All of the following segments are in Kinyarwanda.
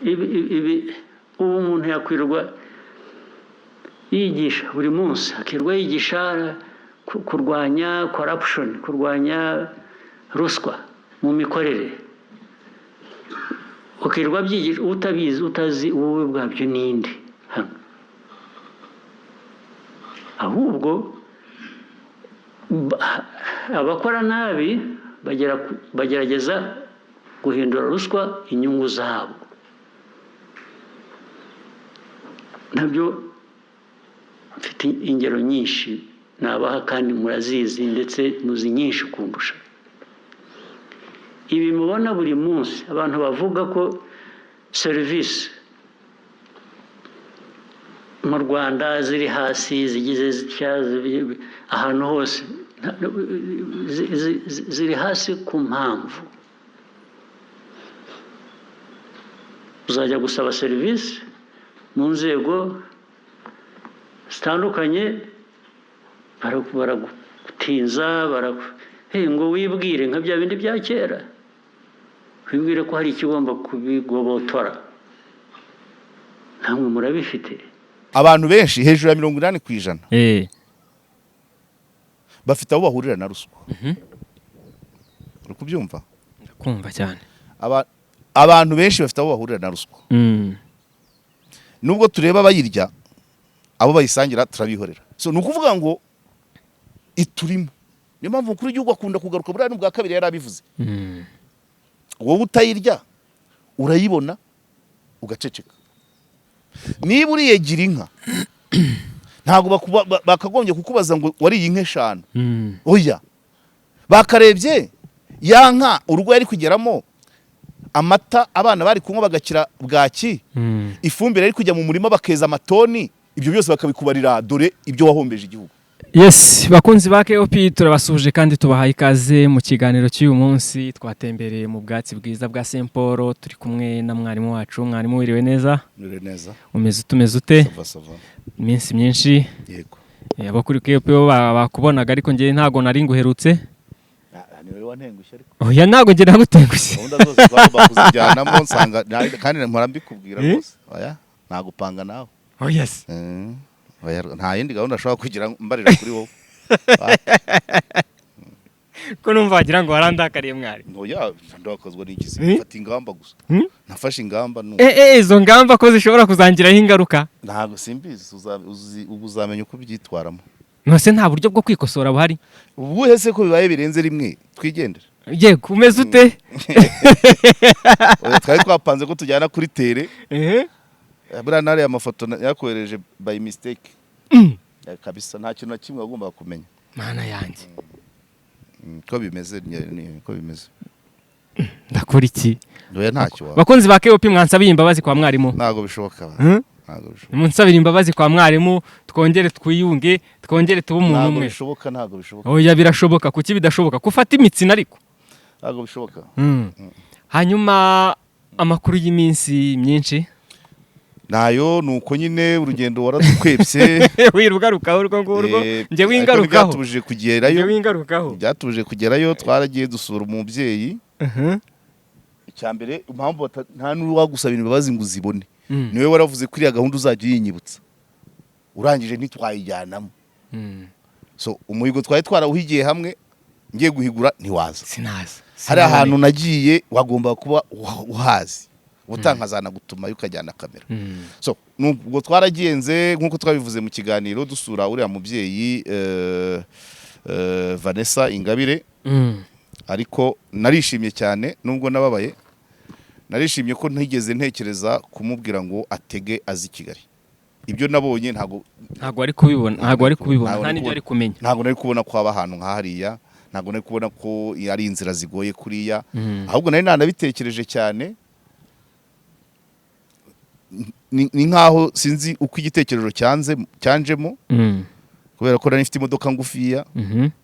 ibi ubu umuntu yakwirwa yigisha buri munsi akirwa yigisha kurwanya corruption, kurwanya ruswa mu mikorere, ukirwa byigisha utabizi utazi wowe bwabyo ninde hano. Ahubwo abakora nabi bagerageza guhindura ruswa inyungu zabo. Nabyo mfite ingero nyinshi nabaha kandi murazizi ndetse muzi nyinshi kundusha. Ibi mubona buri munsi abantu bavuga ko serivisi mu Rwanda ziri hasi, zigize ahantu hose ziri hasi ku mpamvu. Uzajya gusaba serivisi mu nzego zitandukanye, baragutinza, ngo wibwire nka bya bindi bya kera, wibwire ko hari ikigomba kubigobotora. Namwe murabifite. Abantu benshi hejuru ya 80% bafite abo bahurira na ruswa. Uri kubyumva? Ndakumva cyane. Abantu benshi bafite abo bahurira na ruswa. Nubwo tureba abayirya, abo bayisangira turabihorera. So nukuvuga ngo iturimo. Niyo mpamvu ukuri igihugu akunda kugaruka buriya n'ubwa kabiri yarabivuze. Wowe utayirya urayibona ugaceceka. Niba uriye gira inka ntago bakagombye kukubaza ngo wariye inka 5. Oya, bakarebye ya nka urugo yari kugeramo, amata abana bari kunywa bagakira bwaki, ifumbire ari kujya mu murima bakeza amatoni, ibyo byose bakabikubarira, dore ibyo wahombeje igihugu. Yes, bakunzi ba KOP turabasuje kandi tubahaye ikaze mu kiganiro cy'uyu munsi. Twatembereye mu bwatsi bwiza bwa Saint Paul, turi kumwe na mwarimu wacu. Mwarimu wiriwe neza? Wiriwe neza. Tumeze ute? Sava. Iminsi myinshi. Yego. Abakuri KOP bakubonaga ariko ngiye ntago nari nguherutse. Niwe wantengushye ariko. Oya ntago ngiye nagutengushye. Gahunda zose twagomba kuzijyanamo nsanga kandi mpora mbikubwira rwose. Oya, nagupanga nawe. Oh yes. Nta yindi gahunda ashobora kugira mbarira kuri wowe. Ko numva wagira ngo warandakariye mwari. Oya, ndakozwe n'iki? Mfata ingamba gusa. Nafashe ingamba izo ngamba ko zishobora kuzangiraho ingaruka. Ntago simbizi, uzamenya uko byitwaramo. Nose nta buryo bwo kwikosora buhari. Ubuhe se ko bibaye birenze rimwe twigendera. Ye kumeze ute? Oya, twari twapanze ko tujyana kuri tere. Buriya nari amafoto yakohereje by mistake. Kabisa nta kintu na kimwe agomba kumenya. Mana yanjye. Ko bimeze ko bimeze. Ndakora iki? Oya ntacyo wa. Bakunzi ba KOP mwansabiye imbabazi kwa mwarimu. Ntago bishoboka. Ntago bishoboka. Munsabira imbabazi kwa mwarimu, twongere twiyunge, twongere tube umuntu umwe. Ntago bishoboka, ntago bishoboka. Oya birashoboka, kuki bidashoboka? Kufata imitsina ariko. Ntago bishoboka. Hanyuma amakuru y'iminsi myinshi nayo nuko nyine urugendo waradukwepse wirugarukaho urwo ngurwo nje wingarukaho byatubuje kugerayo byatubuje kugerayo twaragiye dusura umubyeyi icyambere impamvu nta n'uwagusaba imbabazi ngo uzibone niwe waravuze kuri ya gahunda uzajya yinyibutsa urangije ntitwayijyanamo so umuhigo twari twarawuhigiye hamwe ngiye guhigura ntiwaza sinaza hari ahantu nagiye wagomba kuba uhazi utankazana gutuma yukajyana kamera so nubwo twaragiyenze nkuko twabivuze mu kiganiro dusura uriya mubyeyi Vanessa Ingabire ariko narishimye cyane nubwo nababaye narishimye ko ntigeze ntekereza kumubwira ngo atege azi Kigali ibyo nabonye ntago ari kubibona nta n'ibyo ari kumenya ntago nari kubona ko aba ahantu nka hariya ntago nari kubona ko ari inzira zigoye kuriya ahubwo nari nanabitekereje cyane ni nkaho sinzi uko igitekerezo cyanjemo kubera ko nari mfite imodoka ngufiya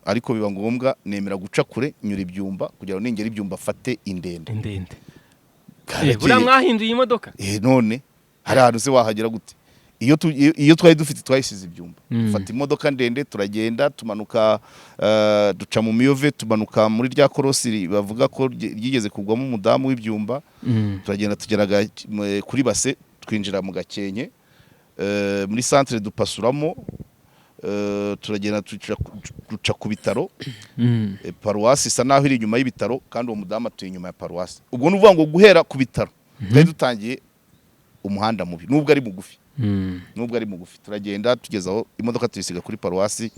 ariko biba ngombwa nemera guca kure nyura ibyumba kugira ngo ningera ibyumba afate indende buriya mwahinduye imodoka none hari ahantu se wahagera gute iyo twari dufite twayisize ibyumba dufata imodoka ndende turagenda tumanuka duca mu miyove tumanuka muri rya korosi bavuga ko ryigeze kugwamo umudamu w'ibyumba turagenda tugeraga kuri base twinjira mu Gakenke muri centre dupasuramo turagenda duca ku bitaro paruwasi isa naho iri inyuma y'ibitaro kandi uwo mudamu atuye inyuma ya paruwasi ubwo nuvuga ngo guhera ku bitaro twari dutangiye umuhanda mubi nubwo ari mugufi turagenda tugezaho imodoka tuyisiga kuri paruwasi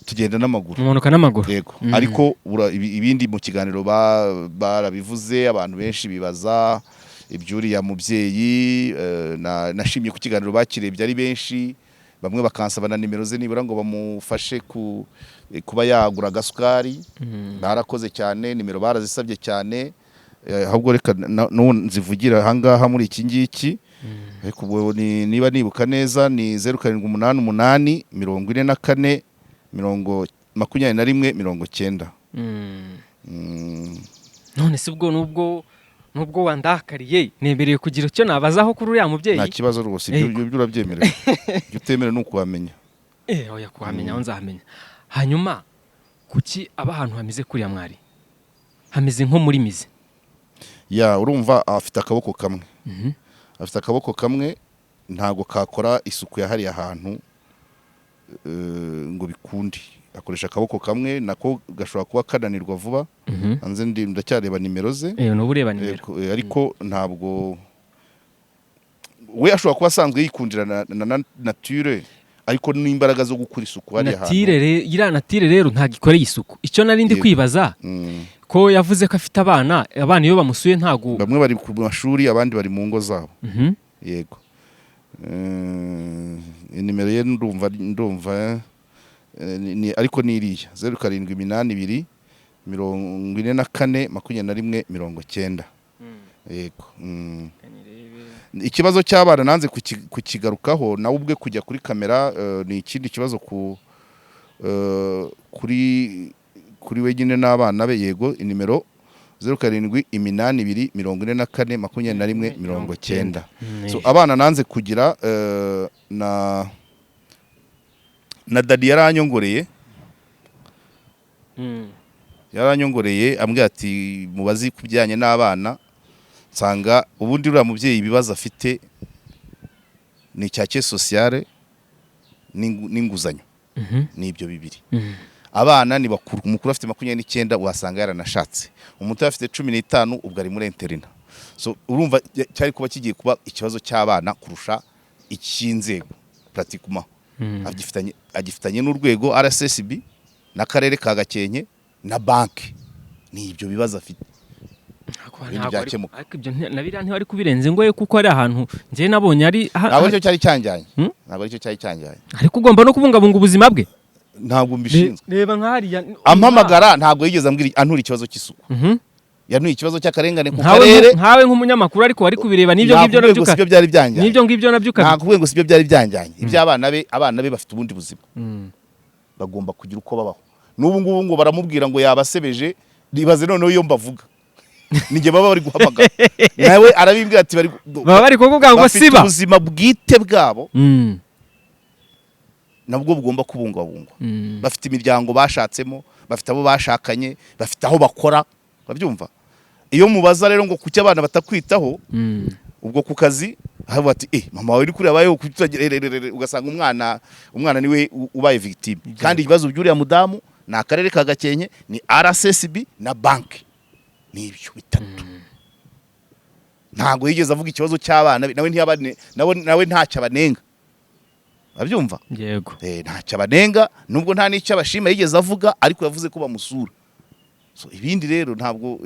tugenda n'amaguru umanuka n'amaguru yego ariko ibindi mu kiganiro barabivuze abantu benshi bibaza ibyuriya mubyeyi nashimye ku kiganiro bakirebye ari benshi bamwe bakansaba na nimero ze nibura ngo bamufashe kuba yagura agasukari barakoze cyane nimero barazisabye cyane ahubwo reka nzivugira ahangaha muri iki ngiki ariko ubwo niba nibuka neza ni 0788 44 21 90 none se ubwo nubwo wandakariye nebereye kugira icyo nabazaho kuri uriya mubyeyi nta kibazo rwose ibyo urabyemerera ibyo utemerera ni ukuhamenya oya kuhamenya aho nzahamenya hanyuma kuki aba ahantu hameze kuriya mwari hameze nko muri mizi urumva afite akaboko kamwe afite akaboko kamwe ntago kakora isuku ya hariya hantu ngo bikundi akoresha akaboko kamwe nako gashobora kuba kananirwa vuba hanze ndacyareba nimero ze no bureba nimero ariko ntabwo we ashobora kuba asanzwe yikundira na nature ariko n'imbaraga zo gukora isuku hariya hantu iriya natire rero ntagikoreye isuku icyo nari ndi kwibaza ko yavuze ko afite abana iyo bamusuye ntago bamwe bari ku mashuri abandi bari mu ngo zabo yego nimero ye ndumva ariko niriya 0782 44 21 90 yego ikibazo cy'abana nanze kukigarukaho nawe ubwe kujya kuri kamera ni ikindi kibazo kuri wenyine n'abana be yego inimero 0782 44 21 90 so abana nanze kugira na dadi yaranyongoreye ambwira ati mubazi kubijyanye n'abana nsanga ubundi uriya mubyeyi ibibazo afite ni cyake sociale n'inguzanyo n'ibyo bibiri abana ni bakuru umukuru afite 29 wasanga yaranashatse umuto afite 15 ubwo ari muri interina so urumva cyari kuba kigiye kuba ikibazo cy'abana kurusha icy'inzego pratikuma agifitanye n'urwego RSSB n'akarere ka Gakenke na banki ni ibyo bibazo afite ariko ibyo nabira nti ari kubirenze ngo kuko ari ahantu nje nabonye ari ntabwo cyo cyari cyanjyanye ariko ugomba no kubungabunga ubuzima bwe ntabwo mbishinzwe reba nk'ahariya ampamagara ntabwo yigeze antura ikibazo cy'isuku yanuye ikibazo cy'akarengane ku karere nkawe nk'umunyamakuru ariko wari kubireba n'ibyo ngibyo nabyuka n'ibyo byari byanjyanye n'ibyo ngibyo nabyuka ntabwo ngo sibyo byari byanjyanye abana be bafite ubundi buzima bagomba kugira uko babaho n'ubu ngubu ngo baramubwira ngo yabasebeje ribaze noneho iyo mbavuga nige baba bari guhamagara nawe arabimbwira ati baba bari kuvuga ngo siba ubuzima bwite bwabo nabwo bugomba kubungwabungwa bafite imiryango bashatsemo bafite abo bashakanye bafite aho bakora babyumva iyo mubaza rero ngo kuki abana batakwitaho ubwo ku kazi haba ati mama wawe uri kuri abayeho ugasanga umwana niwe ubaye victime kandi ibibazo by'uriya mudamu ni akarere ka Gakenke ni RSSB na banki n'ibyo bitatu ntabwo yigeze avuga ikibazo cy'abana nawe ntacyo abanenga babyumva yego ntacyo abanenga nubwo nta n'icyo abashima yigeze avuga ariko yavuze ko bamusura so ibindi rero ntabwo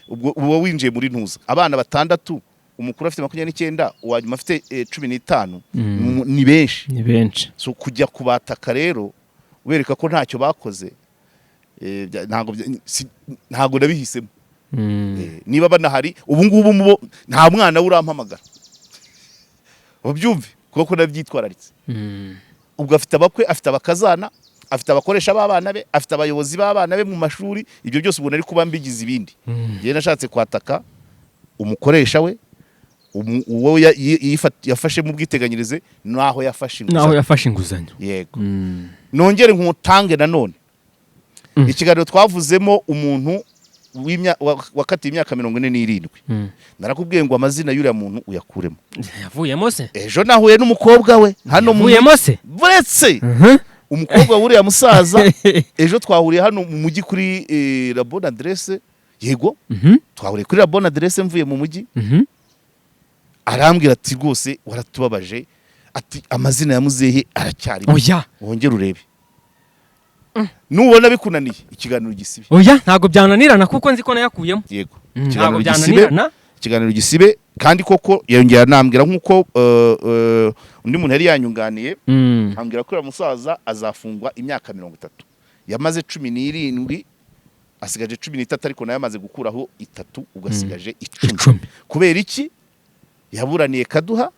uba winjiye muri ntuza abana 6 umukuru afite 29 uwanyuma afite 15 ni benshi so kujya kubataka rero ubereka ko ntacyo bakoze ntabwo nabihisemo niba banahari ubu ngubu nta mwana urampamagara ubyumve kuko nabyitwararitse ubwo afite abakwe afite abakazana afite abakoresha b'abana be afite abayobozi b'abana be mu mashuri ibyo byose ubona ari kuba mbigize ibindi ngiye nashatse kwataka umukoresha we uwo yafashe mu bwiteganyirize naho yafashe inguzanyo yego. Nongere nkutange nanone ikiganiro twavuzemo umuntu wakatiye imyaka 47 narakubwiye ngo amazina y'uriya muntu uyakuremo. Yavuyemo se? Ejo nahuye n'umukobwa we hano yavuyemo se? Buretse umukobwa wuriya musaza ejo twahuriye hano mu mujyi kuri la bonne adresse. Yego twahuriye kuri la bonne adresse mvuye mu mujyi. Arambwira ati rwose waratubabaje, ati amazina ya muzehe aracyari. Oya wongere urebe nubona bikunaniye ikiganiro gisibe. Oya ntago byananirana kuko nzi ko nayakuyemo. Yego ntago byananirana ikiganiro gisibe kandi koko yongera nambwira nkuko undi muntu yari yanyunganiye ambwira ko musaza azafungwa imyaka 30. Yamaze 17 asigaje 13 ariko nayo yamaze gukuraho 3 ugasigaje 10. Kubera iki? Yaburaniye Kaduha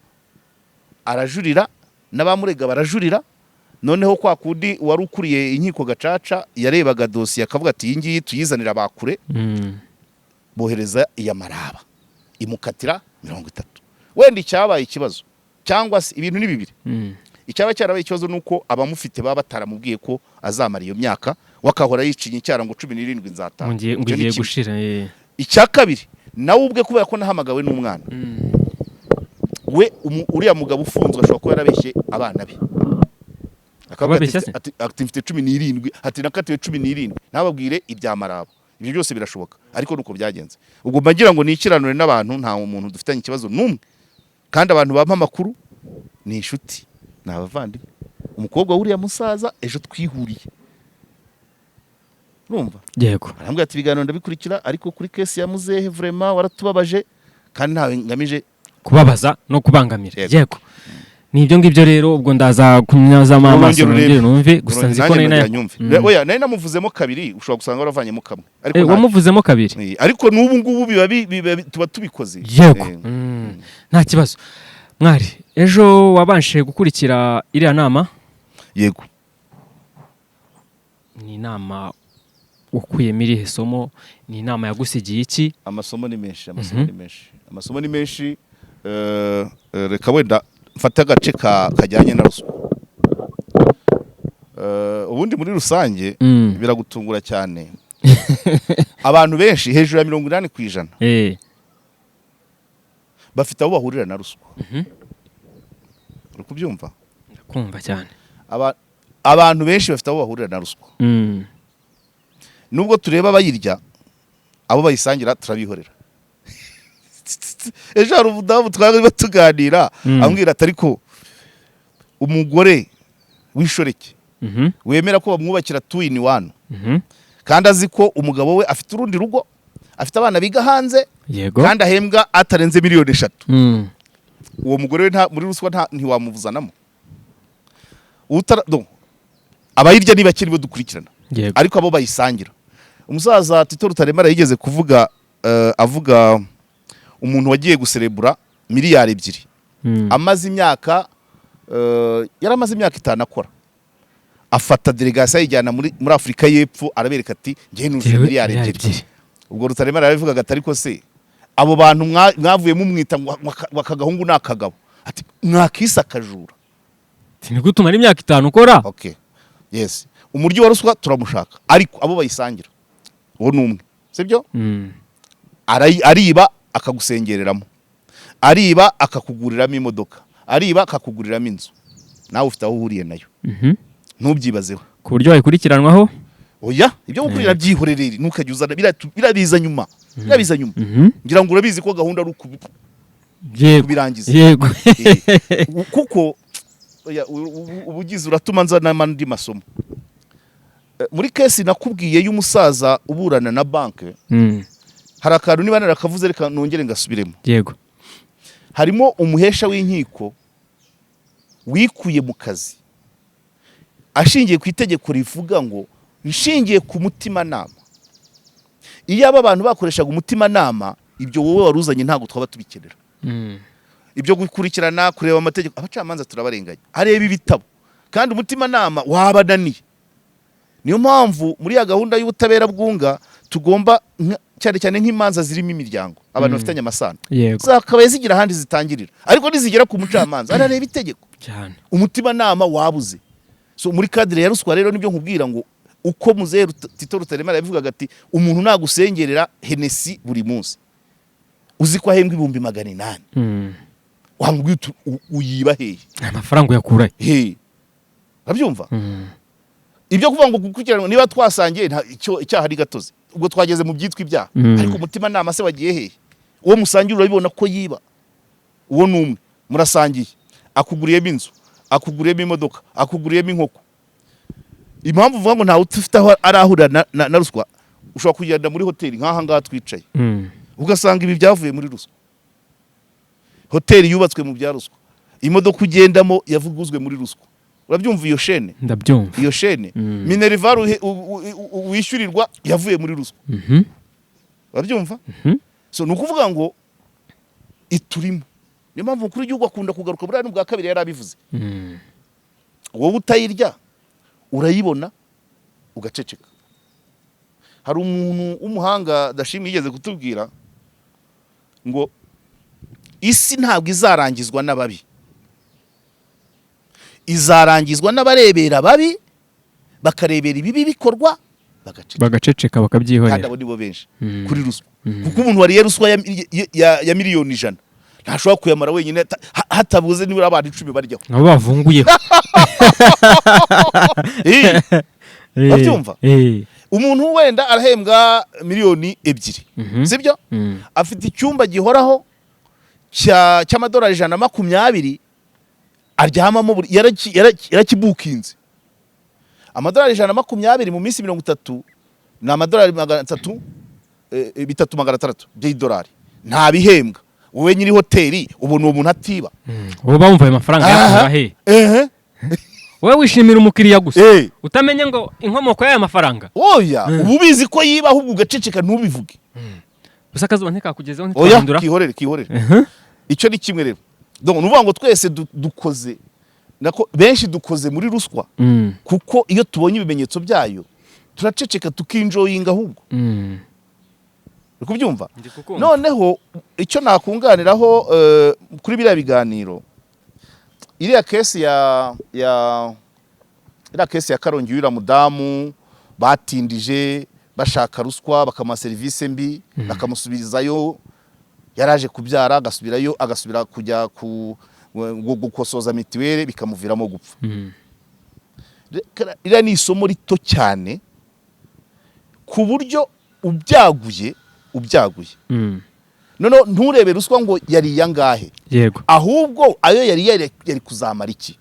arajurira n'abamurega barajurira. Noneho kwa kudi wari ukuriye inkiko gacaca yarebaga dosiye akavuga ati yingiyi tuyizanira bakure bohereza iya Maraba imukatira 30. Wenda icyabaye ikibazo cyangwa se ibintu ni bibiri. Icyaba cyarabaye ikibazo nuko abamufite baba bataramubwiye ko azamara iyo myaka wakahora yicinye icyara ngo 17 nzataha ngiye gushira. Icya kabiri nawe ubwe kubera ko nahamagawe n'umwana we uriya mugabo ufunzwe ashobora kuba yarabeshye abana be ati mfite 17 ati nakatiwe 17 nababwire ibya Maraba. Ibyo byose birashoboka ariko nuko byagenze. Ubwo mbagira ngo nikiranure n'abantu nta umuntu dufitanye ikibazo numwe kandi abantu bampa amakuru ni inshuti n'abavandimwe. Umukobwa wuriya musaza ejo twihuriye urumva. Yego arambwira ati ibiganiro ndabikurikira ariko kuri case ya muzehe vraiment waratubabaje kandi ntawe ngamije kubabaza no kubangamira. Yego nibyo ngibyo rero ubwo ndaza kunyazama amaso ngire numve gusa nziko oya nari namuvuzemo kabiri ushobora gusanga waravanyemo kamwe ariko wamuvuzemo kabiri ariko n'ubu ngubu tuba tubikoze. Yego nta kibazo. Mwari ejo wabanje gukurikira iriya nama? Yego ni inama ukuyemo irihe somo? Ni inama yagusigiye iki? Amasomo ni menshi reka wenda mfata agace kajyanye na ruswa. Ubundi muri rusange biragutungura cyane abantu benshi hejuru ya 80% bafite abo bahurira na ruswa. Uri kubyumva? Ndakumva cyane. Abantu benshi bafite abo bahurira na ruswa. Nubwo tureba abayirya abo bayisangira turabihorera. Ejo hari umudamu twari batuganira ambwira ati ariko umugore w'ishoreke wemera ko bamwubakira 2 in 1 kandi azi ko umugabo we afite urundi rugo afite abana biga hanze kandi ahembwa atarenze miliyoni 3. Uwo mugore we muri ruswa ntiwamuvuzanamo. Abayirya niba kiri bo dukurikirana ariko abo bayisangira. Umusaza Tito Rutaremara yigeze kuvuga avuga umuntu wagiye guserebura miliyari 2 amaze imyaka yaramaze imyaka 5 akora afata delegation yijyana muri Afrika y'Epfo arabereka ati ngiye nuje miliyari 2. Ubwo Rutaremara yabivugaga ati ariko se abo bantu mwavuye mu mwita wakagahungu nakagabo ati mwakisa kajura ni gutuma imyaka 5 ukora. Okay yes umuryo wa ruswa turamushaka ariko abo bayisangira uwo numwe sibyo ariba akagusengereramo, ariba akakuguriramo imodoka, ariba akakuguriramo inzu, nawe ufite aho uhuriye nayo. Ntubyibazeho ku buryo wayikurikiranwaho. Oya ibyo gukurira byihorerere ntukajye uzana birabiza nyuma. Ngira ngo urabizi ko gahunda ari kubirangiza. Yego kuko ubugize uratuma nzana n'andi masomo. Muri case nakubwiye y'umusaza uburana na banke, hari akantu niba narakavuze reka nongere ngasubiremo. Yego harimo umuhesha w'inkiko wikuye mu kazi ashingiye ku itegeko rivuga ngo nshingiye ku mutima nama. Iyo aba bantu bakoreshaga umutima nama, ibyo wowe waruzanye ntago twaba tubikenera. Ibyo gukurikirana kureba amategeko, abacamanza turabarenganya, areba ibitabo kandi umutima nama wabananiye. Niyo mpamvu muri ya gahunda y'ubutabera bwunga tugomba cyane cyane nk'imanza zirimo imiryango abantu bafitanye amasano yego zakabaye zigira ahandi zitangirira ariko nizigera ku mucamanza arareba itegeko cyane umutima nama wabuze. So muri kadire ya ruswa rero nibyo nkubwira ngo uko muzehe Tito Rutaremara yavugaga ati umuntu nagusengerera Hennessy buri munsi uzi ko ahembwa 800 wambwiye uyiba hehe amafaranga yakuraye he abyumva ibyo kuvuga ngo gukurikirana niba twasangiye icyaha ari gatozi ubwo twageze mu byitwa ibyaha ariko umutima nama se wagiye hehe uwo musangira urabibona ko yiba uwo numwe murasangiye akuguriyemo inzu akuguriyemo imodoka akuguriyemo inkoko impamvu uvuga ngo ntawe ufite aho arahurira na ruswa ushobora kugenda muri hoteli nk'aha ngaha twicaye ugasanga ibi byavuye muri ruswa hoteli yubatswe mu bya ruswa imodoka ugendamo yavuguzwe muri ruswa urabyumva iyo shene ndabyumva iyo shene Minerval wishyurirwa yavuye muri ruswa urabyumva so nukuvuga ngo iturimo niyo mpamvu ukuri igihugu akunda kugaruka buriya n'ubwa kabiri yarabivuze wowe utayirya urayibona ugaceceka. Hari umuntu w'umuhanga Dashimwe yigeze kutubwira ngo isi ntabwo izarangizwa n'ababi izarangizwa n'abarebera babi bakarebera ibibi bikorwa bagaceceka bakabyihorera kandi abo nibo benshi kuri ruswa kuko umuntu wariye ruswa ya miliyoni 100 ntashobora kuyamara wenyine hatabuze nibura abantu 10 baryaho nabo bavunguyeho babyumva umuntu wenda arahembwa miliyoni 2 sibyo afite icyumba gihoraho cy'amadolari 120 aryamamo yarakibukinze amadolari 120 mu minsi 30 na amadolari 300 by'idolari nta bihembwa wowe nyiri hoteli ubona uwo muntu atiba wowe bumva ayo mafaranga yakura he wowe wishimira umukiriya gusa utamenye ngo inkomoko y'aya mafaranga oya ubu bizi ko yiba ahubwo ugaceceka ntubivuge gusa akazuba ntikakugezeho ntitwahindura oya kihorere icyo ni kimwe rero donc nuvuga ngo twese dukoze nako benshi dukoze muri ruswa kuko iyo tubonye ibimenyetso byayo turaceceka tukinjoyinga ahubwo kubyumva noneho icyo nakunganiraho kuri biriya biganiro iriya kesi ya Karongi yura mudamu batindije bashaka ruswa bakama service mbi bakamusubizayo yaraje kubyara agasubira kujya gukosoza mitiwere bikamuviramo gupfa iriya ni isomo rito cyane ku buryo ubyaguye none nturebe ruswa ngo yari yangahe yego ahubwo ayo yari kuzamara iki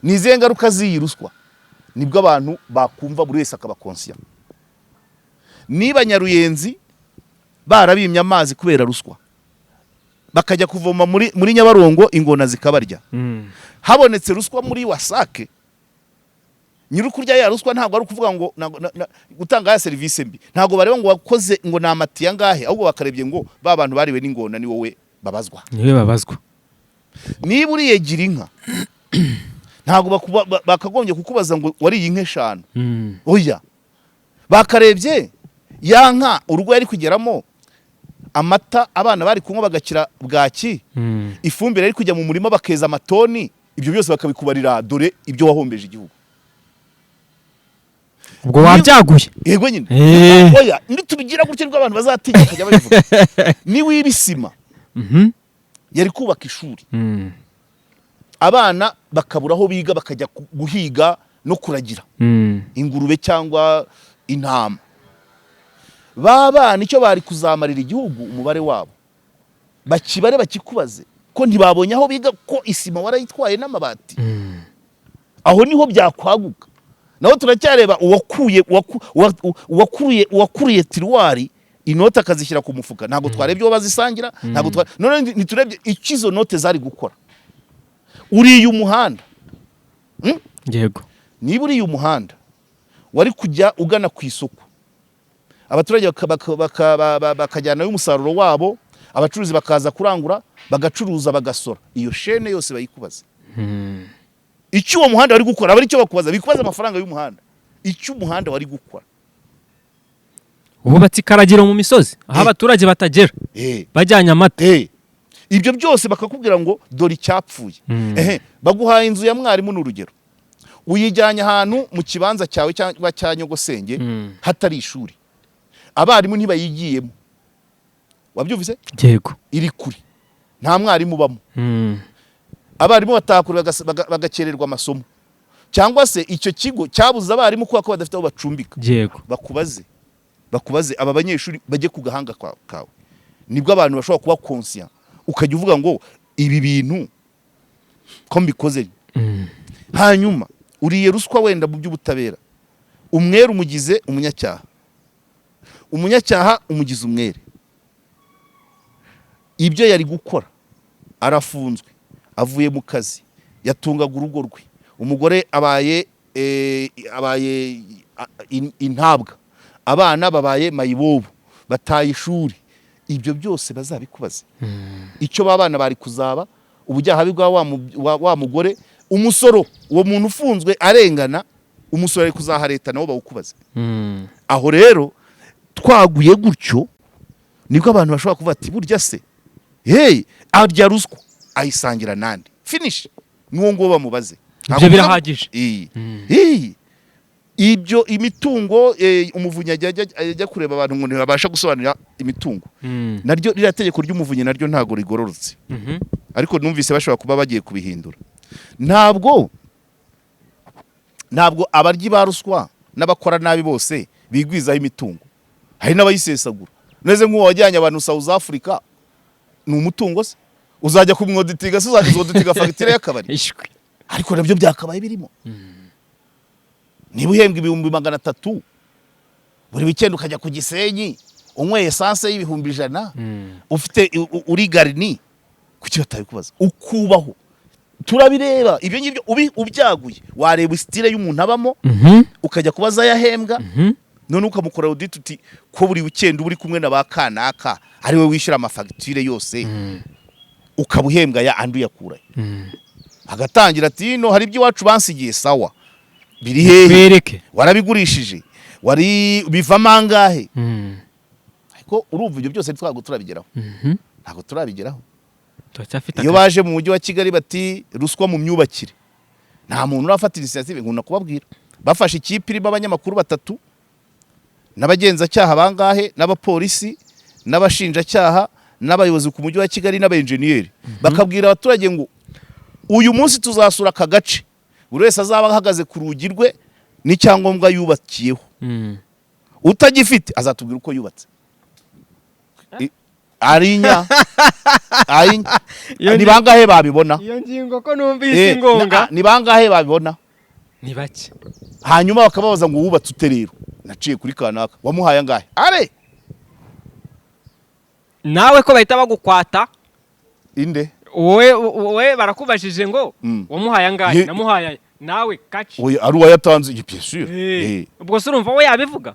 nizihe ngaruka z'iyi ruswa nibwo abantu bakumva buri wese akaba conscient niba Nyaruyenzi barabimye amazi kubera ruswa bakajya kuvoma muri Nyabarongo ingona zikabarya habonetse ruswa muri Wasake nyirukurya ya ruswa ntabwo ari ukuvuga ngo gutanga ya service mbi ntabwo bareba ngo wakoze ngo namati yangahe ahubwo bakarebye ngo ba bantu bariwe n'ingona ni wowe babazwa niba uriye gira inka ntabwo bakagombye kukubaza ngo wariye inka 5 oya bakarebye ya nka urugo yari kugeramo amata abana bari kunywa bagakira bwaki ifumbire ari kujya mu murima bakeza amatoni ibyo byose bakabikubarira dore ibyo wahombeje igihugu ubwo wabyaguye yego nyine oya tubigira gutyo rw'abantu bazatinya kujya babivuga ni wibisima yari kubaka ishuri abana bakabura aho biga bakajya guhiga no kuragira ingurube cyangwa intama baba nicyo bari kuzamarira igihugu umubare wabo bakibare bakikubaze ko ntibabonye aho biga ko isima warayitwaye n'amabati aho niho byakwaguka naho turacyareba uwakuriye tiruwari inota akazishyira ku mufuka ntabwo twarebye uwo bazisangira ntabwo none ntiturebye icyo izo note zari gukora uriye umuhanda yego niba uriye umuhanda wari kujya ugana ku isoko abaturage bakajyanayo umusaruro wabo abacuruzi bakaza kurangura bagacuruza bagasora iyo shene yose bayikubaza icyo uwo muhanda wari gukora aba ari cyo bakubaza bikubaza amafaranga y'umuhanda icyo umuhanda wari gukora bubatse ikaragiro mu misozi aho abaturage batagera bajyanye amata. Ibyo byose bakakubwira ngo dore icyapfuye. Baguhaye inzu ya mwarimu n'urugero, uyijyanye ahantu mu kibanza cyawe cyangwa cya nyogosenge hatari ishuri, abarimu ntibayigiyemo, wabyumvise? Yego, iri kure, nta mwarimu ubamo. Abarimu batakura bagakererwa amasomo, cyangwa se icyo kigo cyabuze abarimu kuko badafite aho bacumbika. Yego, bakubaze aba banyeshuri bajye ku gahanga kawe, nibwo abantu bashobora kuba conscient, ukajya uvuga ngo ibi bintu ko mbikoze. Hanyuma uriye ruswa wenda mu by'ubutabera, umwere umugize umunyacyaha, umunyacyaha umugize umwere, ibyo yari gukora arafunzwe, avuye mu kazi, yatungaga urugo rwe, umugore abaye intabwa, abana babaye mayibobo, bataye ishuri, ibyo byose bazabikubaze. Icyo babana bari kuzaba ubujyaha bwa wa mugore, umusoro uwo muntu ufunzwe arengana, umusoro ari kuzaha leta nabo bawukubaze. Aho rero twaguye gutyo nibwo abantu bashobora kuvuga ati burya se arya ruswa ayisangira nande, finish nuwo ngo bamubaze. Ibyo birahagije. Ibyo imitungo umuvunyi ajya kureba abantu ngo ntibabasha gusobanura imitungo, naryo ririya tegeko ry'umuvunyi naryo ntago rigororotse. Ariko numvise bashobora kuba bagiye kubihindura. Ntabwo abaryi ba ruswa n'abakora nabi bose bigwizaho imitungo, hari n'abayisesagura. Neze nk'uwo wajyanye abantu South Africa, ni umutungo se uzajya kumwoditiga, se uzajya fagitire y'akabari? Ariko nabyo byakabaye birimo. Niba uhembwa 300,000 buri weekend ukajya ku Gisenyi unyweye essence y'ibihumbi 100, ufite uri garini, kuki batabikubaza ukubaho? Turabireba ibyo ngibyo ubyaguye, wareba style y'umuntu abamo, ukajya kubaza yahembwa, none ukamukora audit uti ko buri weekend uri kumwe na bakanaka ari we wishyura amafagitire yose, ukabuhembwa ya andu yakuraye. Agatangira ati no hari ibyo wacu bansigiye, sawa biri hehe, warabigurishije, wari biva mangahe? Ariko urumva ibyo byose twago turabigeraho. Ntago turabigeraho. Iyo baje mu mujyi wa Kigali bati ruswa mu myubakire, nta muntu urafata initiative ngo nakubabwira. Bafashe ikipe irimo abanyamakuru 3 n'abagenzacyaha bangahe, n'abapolisi, n'abashinjacyaha, n'abayobozi ku mujyi wa Kigali, n'abenjeniyeri, bakabwira abaturage ngo uyu munsi tuzasura aka gace, buri wese azaba ahagaze ku rugi rwe n'icyangombwa yubakiyeho. Utagifite azatubwira uko yubatse. Arinya ni bangahe babibona? Iyo ngingo ko numvise ingonga, ni bangahe babibona? Ni bake. Hanyuma bakababaza ngo wubatse ute rero? Naciye kuri kanaka, wamuhaye angahe? Are nawe ko bahita bagukwata inde? Wowe barakubajije ngo wamuhaye angahe? Namuhaye nawe kaci. Oya ari uwayatanze, bien sûr. Ubwo se urumva we yabivuga?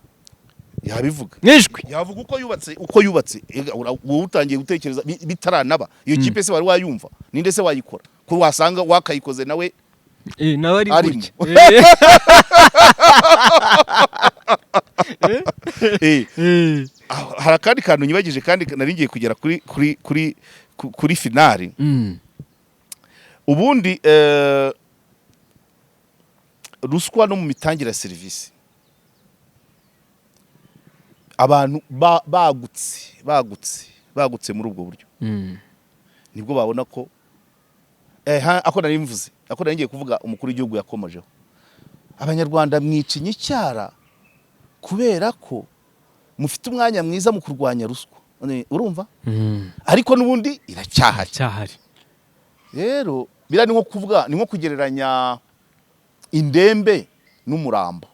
Yabivuga. Nijwi yavuga uko yubatse. Wowe utangiye gutekereza bitaranaba, iyo kipe se wari wayumva, ninde se wayikora? Ko wasanga wakayikoze nawe nawe ari gutya. Hari akandi kantu nyibagije kandi nari ngiye kugera kuri finali. Ubundi ruswa no mu mitangire ya serivisi, abantu bagutse muri ubwo buryo, nibwo babona ko ako nari mvuze, ako nari ngiye kuvuga umukuru w'igihugu yakomojeho, abanyarwanda mwicinye icyara kubera ko mufite umwanya mwiza mu kurwanya ruswa, urumva? Ariko nubundi iracyahari. Rero bira ni nko kuvuga, ni nko kugereranya indembe n'umurambo.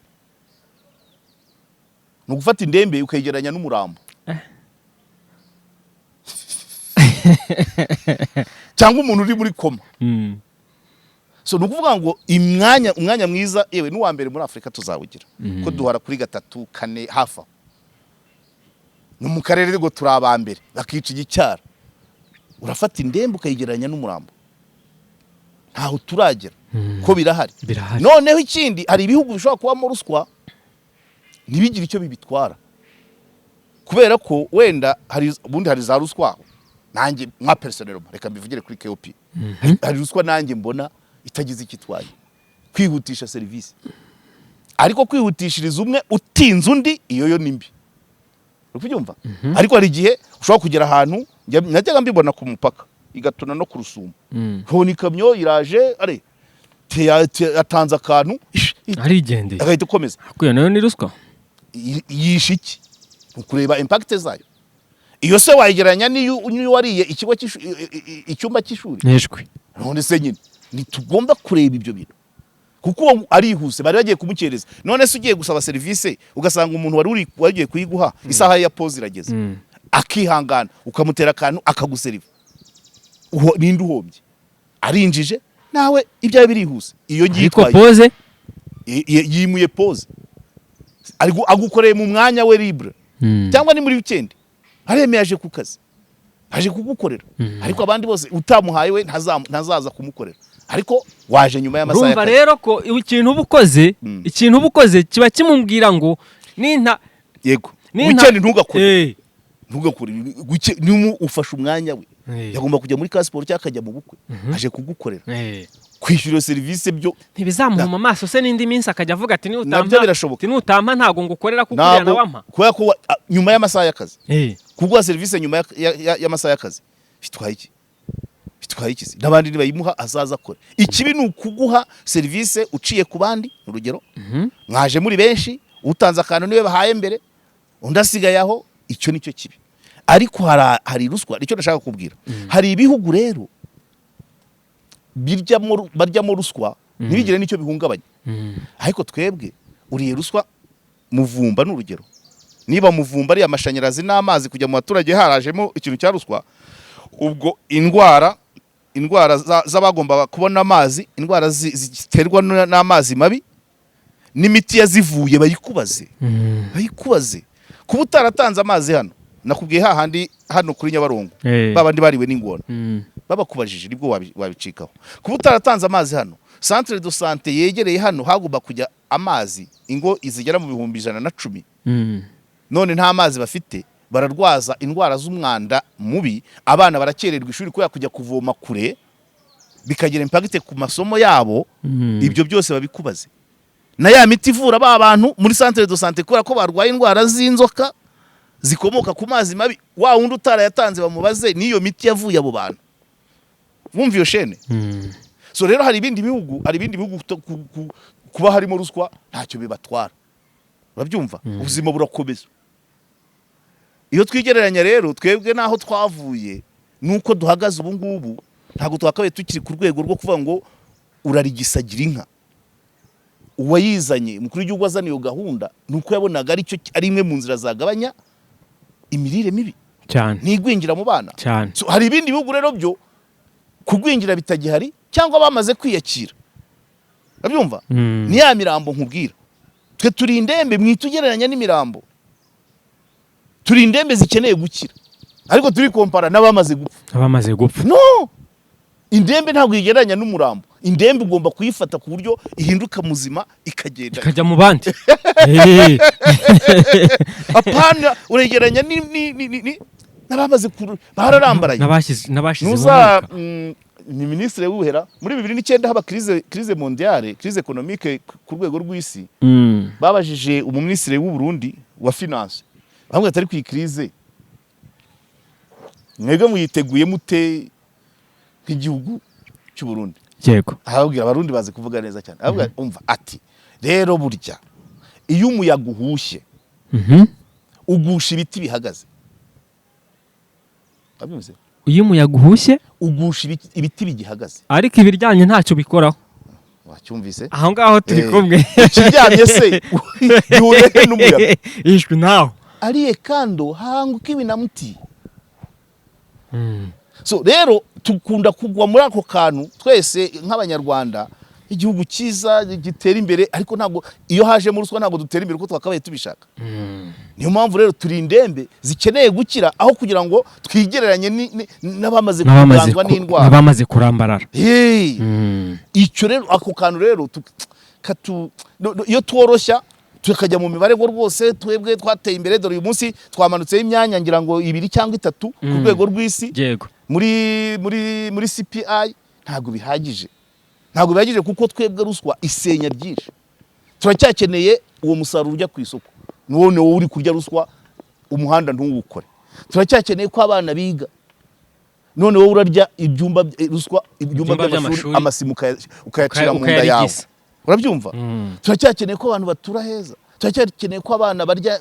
No gufata indembe ukayigeranya n'umurambo. Cyangwa umuntu uri muri koma. So nukuvuga ngo umwanya mwiza yewe n'uwa mbere muri Afrika tuzawugira. Ko duhora kuri 3, 4 hafa. No mu karere rego turabambere bakica igicyara. Urafata indembe ukayigeranya n'umurambo. Ntaho turagera ko birahari. Noneho ikindi hari ibihugu bishobora kuba mu ruswa ntibigire icyo bibitwara. kubera ko wenda ubundi hari za ruswa nanjye nka personnel reka mbivugire kuri KOP hari ruswa nanjye mbona itagize ikitwaye kwihutisha serivisi ariko kwihutishiriza umwe utinze undi iyo yo nimbi ubyumva ariko hari igihe ushobora kugera ahantu najyaga mbibona ku mupaka igatuna no ku Rusumo honi kamyo iraje are atanze akantu arigendeye agahita ukomeza kuyo nayo ni ruswa yishiki ukureba impact zayo iyo se wayigeranya niyo wariye ikigo icyumba cy'ishuri neshwe none se nyine nitugomba kureba ibyo bintu kuko arihuse bari bagiye kumukereza none se ugiye gusaba service ugasanga umuntu wari wagiye kuyiguha isaha ya pause irageze akihangana ukamutera akantu akaguseriva ninde uhombye arinjije nawe ibyawe birihuse iyo yitwaye pause yimuye pause agukoreye mu mwanya we libre cyangwa ni muri weekend aremeyaje ku kazi aje kugukorera ariko abandi bose utamuhaye we ntazaza kumukorera ariko waje nyuma y'amasaha rumva rero ko ikintu ubukoze kiba kimubwira ngo ninta yego weekend ntugakore nimu ufasha umwanya we yagomba kujya muri passport cyangwa akajya mu bukwe aje kugukorera kwishyura service byo ntibizamuhuma amaso se n'indi minsi akajya avuga ati nutampa ntago ngukorera kukurana wampa kubera ko nyuma y'amasaha y'akazi kuguha service nyuma y'amasaha y'akazi bitwaye iki n'abandi nibayimuha azaza akora ikibi ni ukuguha service uciye ku bandi urugero mwaje muri benshi utanze akantu niwe bahaye mbere undi asigaye aho icyo nicyo kibi ariko hari ruswa icyo ndashaka kubwira hari ibihugu rero baryamo ruswa ntibigire nicyo bihungabanya ariko twebwe uriye ruswa muvumba n'urugero niba muvumba ari amashanyarazi n'amazi kujya mu baturage harajemo ikintu cya ruswa ubwo indwara z'abagomba kubona amazi indwara ziterwa n'amazi mabi n'imiti yazivuye bayikubaze kuba utaratanze amazi hano nakubwiye hahandi hano kuri Nyabarongo babandi bariwe n'ingona babakubajije nibwo wabicikaho kuba utaratanze amazi hano centre de santé yegereye hano hagomba kujya amazi ingo izigera mu 110 none nta mazi bafite bararwaza indwara z'umwanda mubi abana barakererwa ishuri ko yakujya kuvoma kure bikagira impact ku masomo yabo ibyo byose babikubaze na ya miti ivura ba bantu muri centre de santé kubera ko barwaye indwara z'inzoka zikomoka ku mazi mabi wa wundi utarayatanze bamubaze niyo miti yavuye abo bantu wumva iyo shene so rero hari ibindi bihugu kuba harimo ruswa ntacyo bibatwara urabyumva ubuzima burakomeza iyo twigereranya rero twebwe naho twavuye nuko duhagaze ubu ngubu ntago twakabaye tukiri ku rwego rwo kuvuga ngo urarigisagira inka uwayizanye mukuru w'igihugu azaniye gahunda nuko yabonaga ari imwe mu nzira zagabanya imirire mibi cyane nigwingira mu bana cyane so hari ibindi bihugu rero byo kugwingira bitagihari cyangwa bamaze kwiyakira abyumva ni ya mirambo nkubwira twe turi indembe mwitugereranya n'imirambo turi indembe zikeneye gukira ariko turi kompara n'abamaze gupfa no indembe ntabwo yigereranya n'umurambo indembe ugomba kuyifata ku buryo ihinduka muzima ikajya mu bandi apana uregeranya n'abamaze bararambaraye n'abashyize ni ministre w'ubuhera muri 2009 haba crise mondiale crise économique ku rwego rw'isi babajije umuministre w'u Burundi wa finance bamwe atari ku crise mwebwe muyiteguye mute nk'igihugu cy'u Burundi yego ahubwira abarundi bazi kuvuga neza cyane ahubwo umva ati rero burya iyo umuyaga uhushye ugusha ibiti bihagaze abyumvise iyo umuyaga uhushye ugusha ibiti bigihagaze ariko ibiryanye ntacyo bikoraho wacyumvise aho ngaho turi kumwe ikiryamye se gihure n'umuyaga ishwe naho ariye kando hanguka ibinamuti so rero tukunda kugwa muri ako kantu twese nk'abanyarwanda igihugu cyiza gitera imbere ariko ntabwo iyo haje mu ruswa ntabwo dutera imbere uko twakabaye tubishaka niyo mpamvu rero turi indembe zikeneye gukira aho kugira ngo twigereranye n'abamaze kuganzwa n'indwara n'abamaze kurambarara icyo rero ako kantu rero iyo tworoshya tukajya mu mibare ngo rwose twebwe twateye imbere dore uyu munsi twamanutseho imyanya ngira ngo 2 cyangwa 3 ku rwego rw'isi muri CPI ntabwo bihagije kuko twebwe ruswa isenya ryinshi turacyakeneye uwo musaruro ujya ku isoko none wowe uri kurya ruswa umuhanda ntuwukore turacyakeneye ko abana biga none wowe urarya ibyumba by'amashuri amasimu ukayacira mu nda yawe urabyumva turacyakeneye ko abantu batura heza turacyakeneye ko abana barya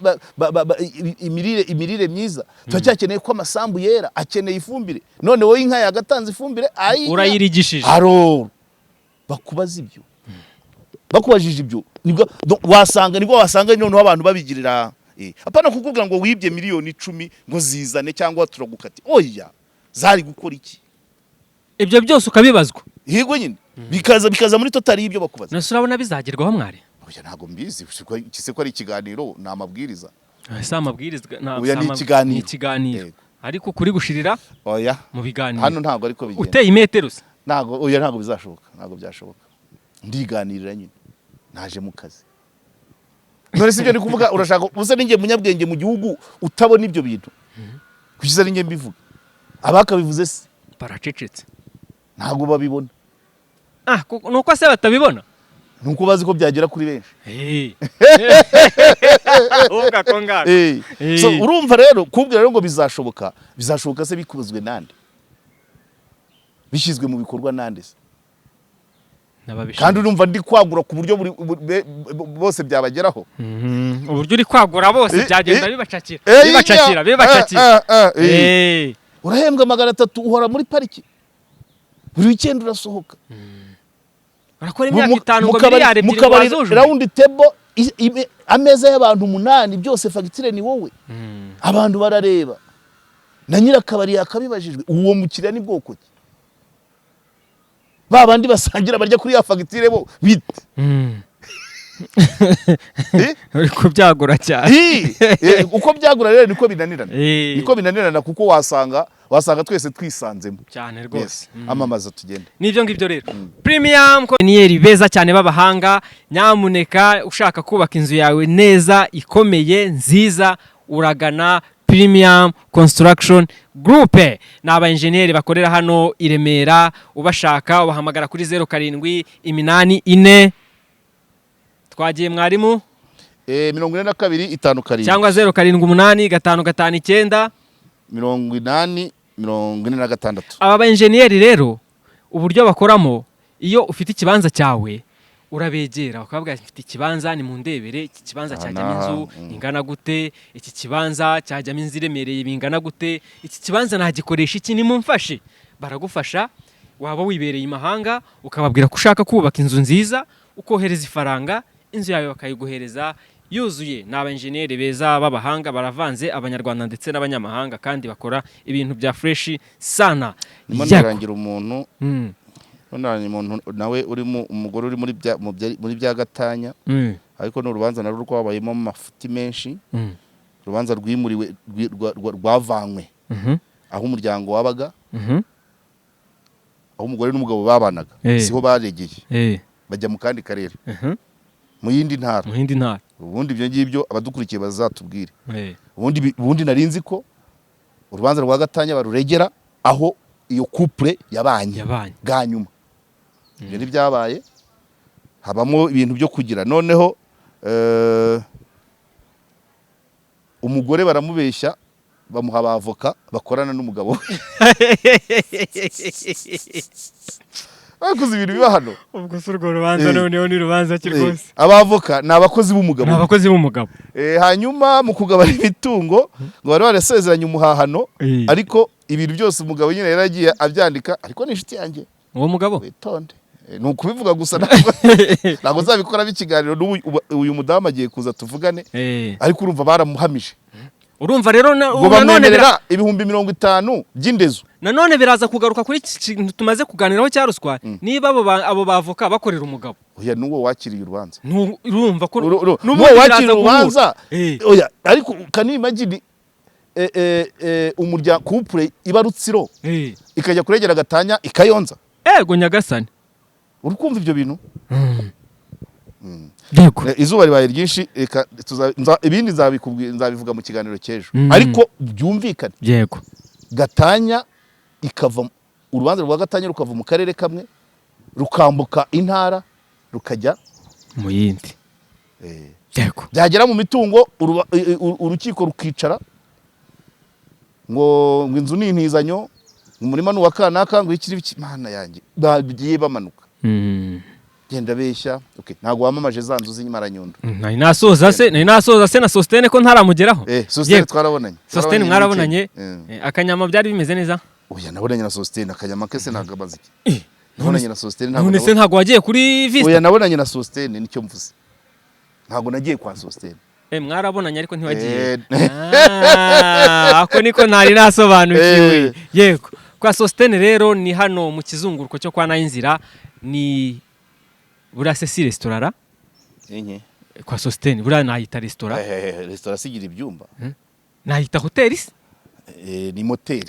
imirire myiza turacyakeneye ko amasambu yera akeneye ifumbire none wowe inka yagatanze ifumbire urayirigishije bakubaza ibyo bakubajije ibyo wasanga noneho abantu babigirira apana kukubwira ngo wibye miliyoni 10 ngo zizane cyangwa turagukati oya zari gukora iki ibyo byose ukabibazwa yego nyine bikaza muri totali y'ibyo bakubaza nase urabona bizagerwaho mwari oya ntago mbizi kise ko ari ikiganiro na amabwiriza oya ni ikiganiro ariko kuri gushirira oya mu biganiro hano ntago ariko bigenda uteye imetero se ntago bizashoboka ntago byashoboka ndiganirira nyine naje mu kazi none sibyo ni kuvuga urashaka ubuze ninge munyabwenge mu gihugu utabona ibyo bintu kukiza ninge mbivuga abakabivuze se baracecetse ntago babibona nuko se batabibona nuko bazi ko byagera kuri benshi uvuga ko ngaka so urumva rero kubwira rero ngo bizashoboka se bikubuzwe nande bishyizwe mu bikorwa nande se kandi urumva ndi kwagura ku buryo bose byabageraho uburyo uri kwagura bose byagenda bibacakira urahembwa 300 uhora muri pariki buri weekend urasohoka urakora imyaka 5 ngo miliyari 2 wazujuje round table ameza y'abantu 8 byose fagitire ni wowe abantu barareba na nyirakabari yakabibajijwe uwo mukiriya ni bwoko ki babandi basangira barya kuri ya fagitire bo bite uri kubyagura cyane uko byagura rero niko binanirana kuko wasanga twese twisanzemo cyane rwose amamaza tugende nivyo ngivyo rero premium koniyeri beza cyane babahanga nyamuneka ushaka kubaka inzu yawe neza ikomeye nziza uragana Premium Construction Group n'aba engineer bakorera hano i Remera ubashaka ubahamagara kuri 0784 twagiye mwarimu 42 cyangwa 0785 45 aba engineer rero uburyo bakoramo iyo ufite ikibanza cyawe urabegera bakabwira mfite ikibanza ni mu ndebere iki kibanza cyajyamo inzu ingana gute iki kibanza cyajyamo inzu iremereye bingana gute iki kibanza nagikoresha iki ni mumfashe baragufasha waba wibereye imahanga ukababwira ko ushaka kubaka inzu nziza ukohereza ifaranga inzu yawe bakayiguhereza yuzuye n'aba engineer beza babahanga baravanze abanyarwanda ndetse n'abanyamahanga kandi bakora ibintu bya fresh sana yarangira umuntu nawe urimo umugore uri muri bya gatanya ariko n'urubanza narwo rwabayemo amafuti menshi urubanza rwimuriwe rwavanywe aho umuryango wabaga aho umugore n'umugabo babanaga siho baregeye bajya mu kandi karere mu yindi ntara ubundi ibyo ngibyo abadukurikiye bazatubwire ubundi narinzi ko urubanza rwa gatanya baruregera aho iyo couple yabanye bwa nyuma ibyo byabaye habamo ibintu byo kugira noneho umugore baramubeshya bamuha abavoka bakorana n'umugabo bakoze ibintu biba hano ubwo se urwo rubanza noneho ni rubanza ki rwose abavoka ni abakozi b'umugabo hanyuma mu kugabana imitungo ngo bari barasezeranye umuhahano ariko ibintu byose umugabo nyine yaragiye abyandika ariko ni inshuti yanjye uwo mugabo witonde ni ukubivuga gusa ntabwo nzabikora b'ikiganiro uyu mudamu agiye kuza tuvugane ariko urumva baramuhamije urumva rero nanone ibihumbi 50 by'indezo nanone biraza kugaruka kuri ikintu tumaze kuganiraho cya ruswa niba abo bavoka bakorera umugabo oya nuwo wakiriye urubanza urumva ko nuwo wakiriye urubanza oya ariko kanimagine umuryango couple iba Rutsiro ikajya kuregera Gatanya ikayonza ego Nyagasani uri kumva ibyo bintu yego izuba ribaye ryinshi reka ibindi nzabivuga mu kiganiro cy'ejo ariko byumvikane yego Gatanya ikava urubanza rwa Gatanya rukava mu karere kamwe rukambuka intara rukajya mu yindi yego byagera mu mitungo urukiko rukicara ngo inzu ni intizanyo umurima ni uwa kanaka ngo ikiri Mana yanjye bagiye bamanuka genda beshya ntabwo wamamaje za nzu z'Imaranyundo nari nasoza se na Sostene ko ntaramugeraho Sostene twarabonanye Sostene mwarabonanye akanyama byari bimeze neza oya nabonanye na Sostene akanyama kese nagabaze iki nabonanye na Sostene none se ntabwo wagiye kuri Vista oya nabonanye na Sostene nicyo mvuze ntabwo nagiye kwa Sostene mwarabonanye ariko ntiwagiye ako niko ntari nasobanukiwe yego kwa Sostene rero ni hano mu kizunguruko cyo kwa Nayinzira ni burase si restaurant kwa Sostene bura nahita restaurant restaurant sigira ibyumba nahita hotel ni motel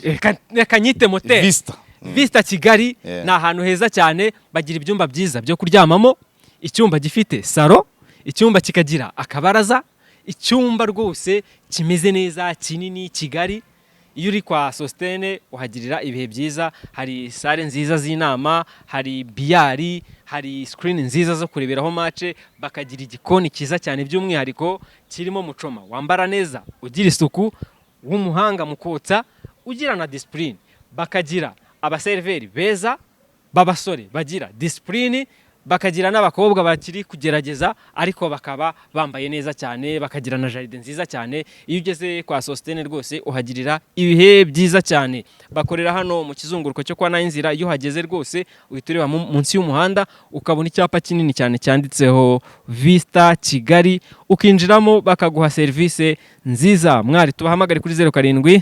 reka nyite motel Vista Kigali ni ahantu heza cyane bagira ibyumba byiza byo kuryamamo icyumba gifite salo icyumba kikagira akabaraza icyumba rwose kimeze neza kinini Kigali iyo uri kwa Sostene uhagirira ibihe byiza hari sale nziza z'inama hari biyari hari screen nziza zo kureberaho match bakagira igikoni kiza cyane by'umwihariko kirimo mucoma wambara neza ugira isuku w'umuhanga mu kotsa ugira na discipline bakagira abaserveri beza babasore bagira discipline bakagira n'abakobwa bakiri kugerageza ariko bakaba bambaye neza cyane bakagira na jaride nziza cyane iyo ugeze kwa Sostene rwose uhagirira ibihe byiza cyane bakorera hano mu kizunguruko cyo kwa Nayinzira iyo hageze rwose uhita ureba munsi y'umuhanda ukabona icyapa kinini cyane cyanditseho Vista Kigali ukinjiramo bakaguha service nziza mwari tubahamagare kuri 07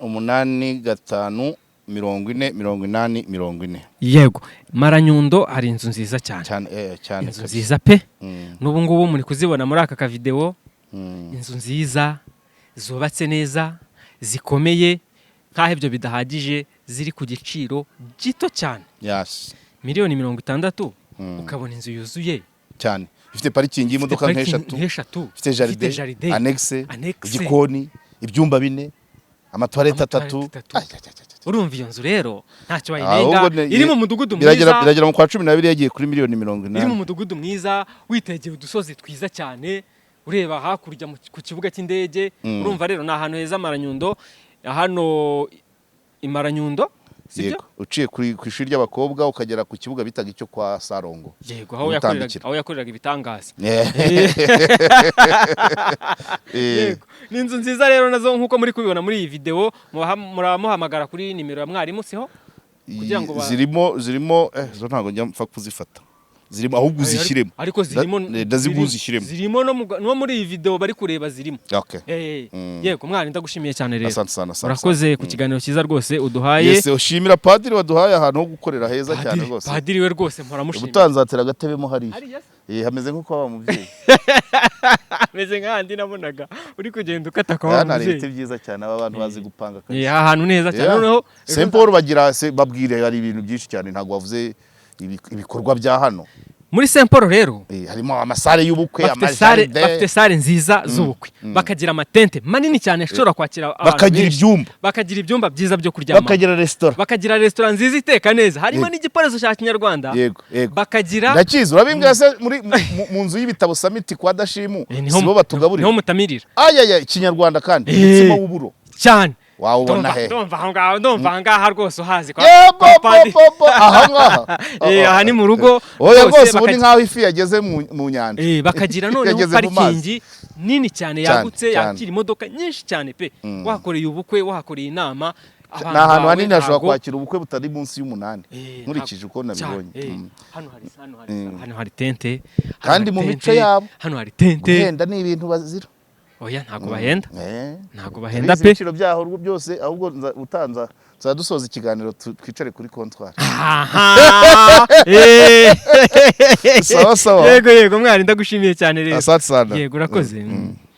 85 40 yego Maranyundo hari inzu nziza cyane inzu nziza pe n'ubu ngubu muri kuzibona muri aka video inzu nziza zubatse neza zikomeye nkaho ibyo bidahagije ziri ku giciro gito cyane miliyoni 60 ukabona inzu yuzuye cyane ifite parikingi y'imodoka nk'eshatu ifite jaride annexe igikoni ibyumba 4 amatoilette 3 urumva iyo nzu rero ntacyo bayinenga iri mu mudugudu mwiza biragera mu kwa 12 yagiye kuri miliyoni 80 iri mu mudugudu mwiza witegeye udusozi twiza cyane ureba hakurya ku kibuga cy'indege urumva rero ni ahantu heza Maranyundo hano Imaranyundo sibyo uciye ku ishuri ry'abakobwa ukagera ku kibuga bitaga icyo kwa Sarongo yego aho yakoreraga ibitangaza yego ni inzu nziza rero nazo nkuko muri kubibona muri iyi video muramuhamagara kuri nimero ya mwarimu siho kugira ngo zirimo zo ntago njya mpfa kuzifata zirimo ahubwo uzishyiremo ariko ndaziguzishyiremo zirimo no muri iyi video bari kureba zirimo yego mwari ndagushimiye cyane rero urakoze ku kiganiro cyiza rwose uduhaye yese ushimira padiri waduhaye ahantu ho gukorera heza cyane rwose padiri we rwose mparamushimira ubutanzatera agatebemo hariya hameze nko kwa muvyeyi ameze nk'ahandi nabonaga uri kugenda ukata kwa muvyeyi hari ibiti byiza cyane aba bantu bazi gupanga kazi ahantu neza cyane noneho Saint Paul bagira babwire hari ibintu byinshi cyane ntago wavuze ibikorwa bya hano muri Saint Paul rero harimo amasare y'ubukwe bafite sare nziza z'ubukwe bakagira amatente manini cyane ashobora kwakira abantu bakagira ibyumba byiza byo kuryama bakagira restaurant nziza iteka neza harimo n'igiporezo cya Kinyarwanda bakagira ndakizi urabimbwira se muri mu nzu y'ibitabo Summit kwa Dashimu sibo batugaburira niho mutamirira Kinyarwanda kandi umutsima w'uburo cyane wawubona he ndumva ahangaha rwose uhazi kwa aha ni mu rugo oya rwose ubu ni nk'aho ifi yageze mu nyanja bakagira noneho parikingi nini cyane yagutse yakira imodoka nyinshi cyane pe wahakoreye ubukwe wahakoreye inama ni ahantu hanini hashobora kwakira ubukwe butari munsi y'8 nkurikije uko nabibonye hano hari tente kandi mu mico yabo hano hari tente guhenda ni ibintu bazira oya ntago bahenda pe ibiciro byaho rwo byose ahubwo utanza zadusoza ikiganiro twicare kuri comptoir sawa yego mwari ndagushimiye cyane rero asante sana yego urakoze